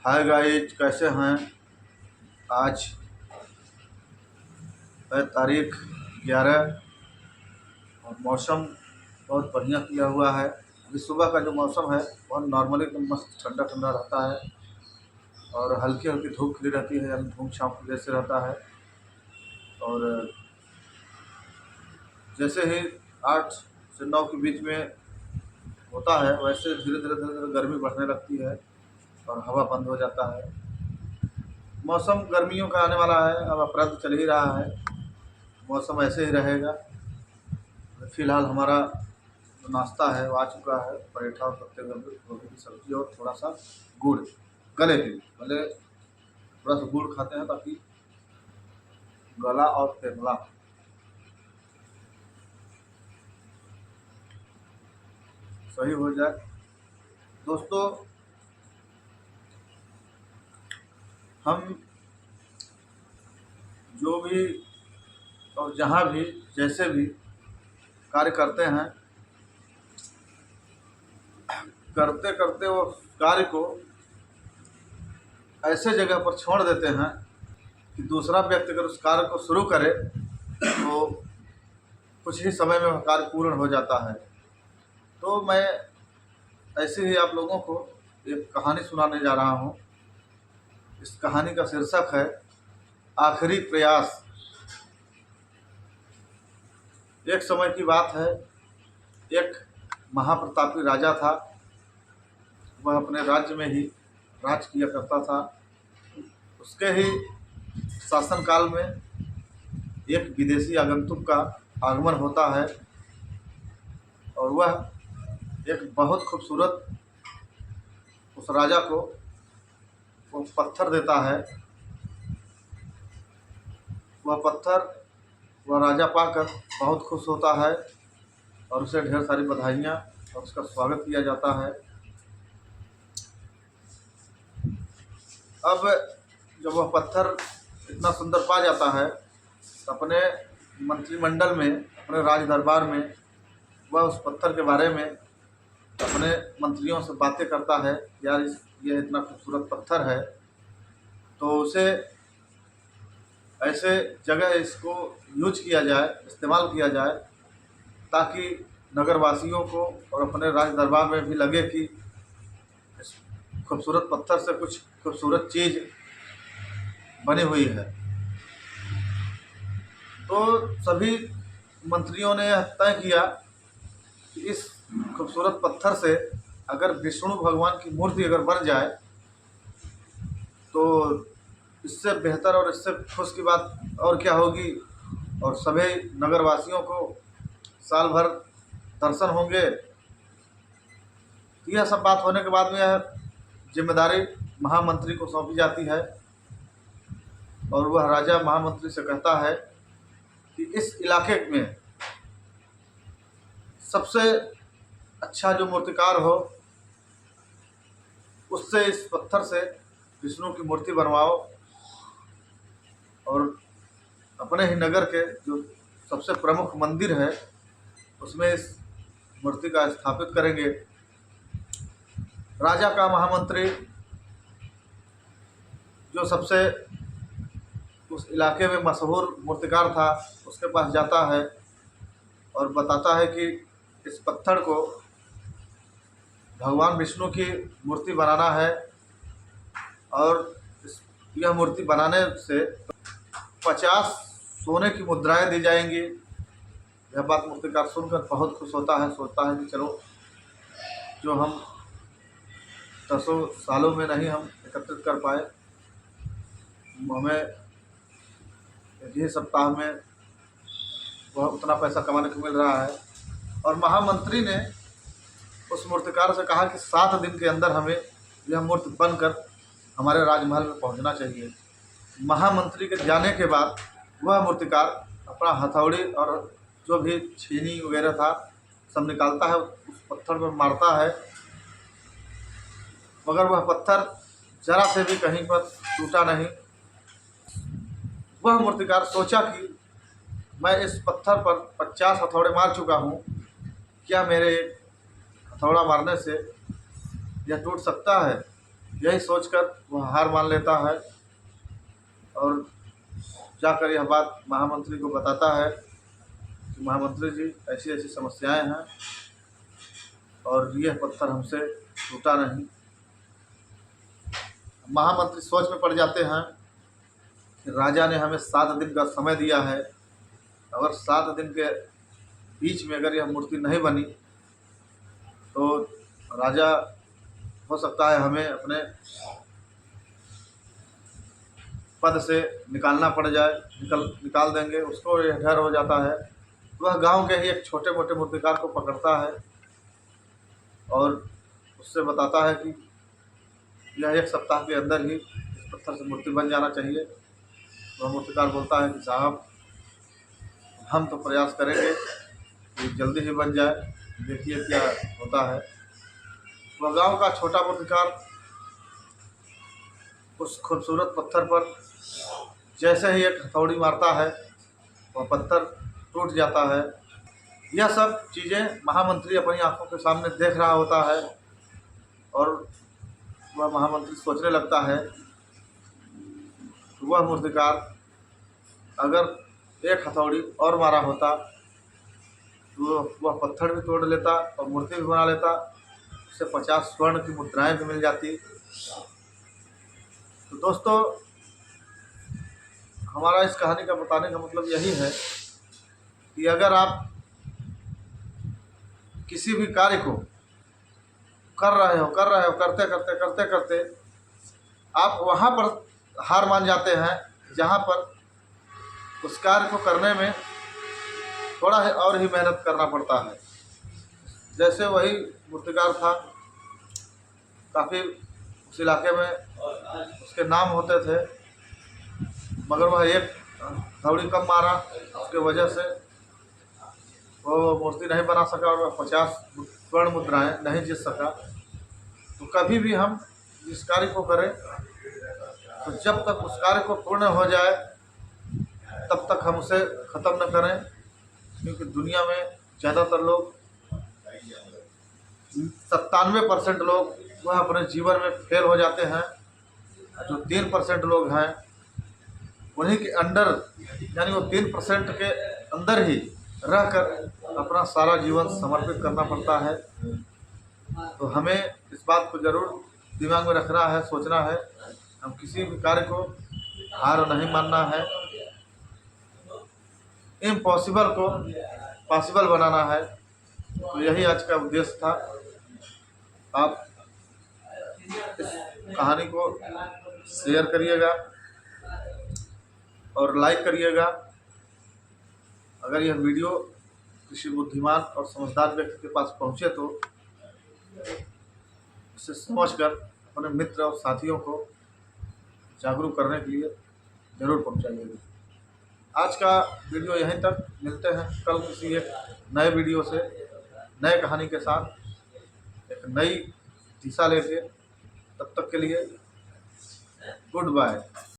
Hi guys, कैसे हैं। आज है तारीख 11 और मौसम बहुत बढ़िया किया हुआ है। अभी सुबह का जो मौसम है बहुत नॉर्मली एकदम मस्त ठंडा ठंडा रहता है और हल्की हल्की धूप खिली रहती है, यानी धूप छाँव जैसे रहता है। और जैसे ही 8 से 9 के बीच में होता है वैसे धीरे धीरे गर्मी बढ़ने लगती है और हवा बंद हो जाता है। मौसम गर्मियों का आने वाला है, अब अप्रैल तो चल ही रहा है, मौसम ऐसे ही रहेगा। फ़िलहाल हमारा जो नाश्ता है वो आ चुका है, पराठा और पत्ते गोभी की सब्ज़ी और थोड़ा सा गुड़ गले के लिए। पहले थोड़ा सा गुड़ खाते हैं ताकि गला और फेफड़ा सही हो जाए। दोस्तों, हम जो भी और जहाँ भी जैसे भी कार्य करते हैं, करते करते वो कार्य को ऐसे जगह पर छोड़ देते हैं कि दूसरा व्यक्ति अगर उस कार्य को शुरू करे तो कुछ ही समय में वह कार्य पूर्ण हो जाता है। तो मैं ऐसे ही आप लोगों को एक कहानी सुनाने जा रहा हूँ। इस कहानी का शीर्षक है आखिरी प्रयास। एक समय की बात है, एक महाप्रतापी राजा था। वह अपने राज्य में ही राज किया करता था। उसके ही शासनकाल में एक विदेशी आगंतुक का आगमन होता है और वह एक बहुत खूबसूरत उस राजा को वो पत्थर देता है। वह पत्थर वह राजा पाकर बहुत खुश होता है और उसे ढेर सारी बधाइयाँ और उसका स्वागत किया जाता है। अब जब वह पत्थर इतना सुंदर पा जाता है तो अपने मंत्रिमंडल में, अपने राज दरबार में वह उस पत्थर के बारे में अपने मंत्रियों से बातें करता है। यार, ये इतना खूबसूरत पत्थर है तो उसे ऐसे जगह इसको यूज किया जाए, इस्तेमाल किया जाए, ताकि नगरवासियों को और अपने राज दरबार में भी लगे कि इस खूबसूरत पत्थर से कुछ खूबसूरत चीज़ बनी हुई है। तो सभी मंत्रियों ने यह तय किया कि इस खूबसूरत पत्थर से अगर विष्णु भगवान की मूर्ति अगर बन जाए तो इससे बेहतर और इससे खुश की बात और क्या होगी। और सभी नगरवासियों को साल भर दर्शन होंगे। यह सब बात होने के बाद में यह जिम्मेदारी महामंत्री को सौंपी जाती है और वह राजा महामंत्री से कहता है कि इस इलाके में सबसे अच्छा जो मूर्तिकार हो उससे इस पत्थर से विष्णु की मूर्ति बनवाओ और अपने ही नगर के जो सबसे प्रमुख मंदिर है उसमें इस मूर्ति का स्थापित करेंगे। राजा का महामंत्री जो सबसे उस इलाके में मशहूर मूर्तिकार था उसके पास जाता है और बताता है कि इस पत्थर को भगवान विष्णु की मूर्ति बनाना है और यह मूर्ति बनाने से 50 सोने की मुद्राएं दी जाएंगी। यह बात मूर्तिकार सुनकर बहुत खुश होता है, सोचता है कि चलो जो हम 10 सालों में नहीं हम एकत्रित कर पाए, हमें यही सप्ताह में वह उतना पैसा कमाने को मिल रहा है। और महामंत्री ने उस मूर्तिकार से कहा कि 7 दिन के अंदर हमें यह मूर्ति बनकर हमारे राजमहल में पहुंचना चाहिए। महामंत्री के जाने के बाद वह मूर्तिकार अपना हथौड़ी और जो भी छीनी वगैरह था सब निकालता है, उस पत्थर पर मारता है, मगर वह पत्थर जरा से भी कहीं पर टूटा नहीं। वह मूर्तिकार सोचा कि मैं इस पत्थर पर 50 हथौड़े मार चुका हूँ, क्या मेरे हथौड़ा मारने से यह टूट सकता है। यही सोचकर वह हार मान लेता है और जाकर यह बात महामंत्री को बताता है कि महामंत्री जी, ऐसी ऐसी समस्याएं हैं और यह पत्थर हमसे टूटा नहीं। महामंत्री सोच में पड़ जाते हैं कि राजा ने हमें 7 दिन का समय दिया है, अगर 7 दिन के बीच में अगर यह मूर्ति नहीं बनी तो राजा हो सकता है हमें अपने पद से निकालना पड़ जाए, निकाल देंगे। उसको यह डर हो जाता है। वह गांव के ही एक छोटे मोटे मूर्तिकार को पकड़ता है और उससे बताता है कि यह 1 सप्ताह के अंदर ही इस पत्थर से मूर्ति बन जाना चाहिए। वह मूर्तिकार बोलता है कि साहब, हम तो प्रयास करेंगे कि जल्दी ही बन जाए, देखिए क्या होता है। वह गांव का छोटा मूर्तिकार उस खूबसूरत पत्थर पर जैसे ही एक हथौड़ी मारता है, वह पत्थर टूट जाता है। यह सब चीज़ें महामंत्री अपनी आंखों के सामने देख रहा होता है और वह महामंत्री सोचने लगता है कि वह मूर्तिकार अगर एक हथौड़ी और मारा होता तो वह पत्थर भी तोड़ लेता और मूर्ति भी बना लेता, उससे 50 स्वर्ण की मुद्राएं भी मिल जाती। तो दोस्तों, हमारा इस कहानी का बताने का मतलब यही है कि अगर आप किसी भी कार्य को कर रहे हो करते करते आप वहाँ पर हार मान जाते हैं जहाँ पर उस कार्य को करने में थोड़ा है और ही मेहनत करना पड़ता है। जैसे वही मूर्तिकार था, काफ़ी उस इलाके में उसके नाम होते थे, मगर वह एक हथौड़ी कम मारा, उसके वजह से वो मूर्ति नहीं बना सका और 50 स्वर्ण मुद्राएं नहीं जीत सका। तो कभी भी हम जिस कार्य को करें तो जब तक उस कार्य को पूर्ण हो जाए तब तक हम उसे ख़त्म न करें, क्योंकि दुनिया में ज़्यादातर लोग 97% लोग वह अपने जीवन में फेल हो जाते हैं। जो 3% लोग हैं उन्हीं के अंडर, यानी वो 3% के अंदर ही रहकर अपना सारा जीवन समर्पित करना पड़ता है। तो हमें इस बात को ज़रूर दिमाग में रखना है, सोचना है, हम किसी भी कार्य को हार नहीं मानना है, इम्पॉसिबल को पॉसिबल बनाना है। तो यही आज का उद्देश्य था। आप इस कहानी को शेयर करिएगा और लाइक करिएगा। अगर यह वीडियो किसी बुद्धिमान और समझदार व्यक्ति के पास पहुँचे तो उसे समझकर अपने मित्र और साथियों को जागरूक करने के लिए ज़रूर पहुँचाइएगा। आज का वीडियो यहीं तक, मिलते हैं कल किसी एक नए वीडियो से, नए कहानी के साथ, एक नई दिशा लेके। तब तक के लिए गुड बाय।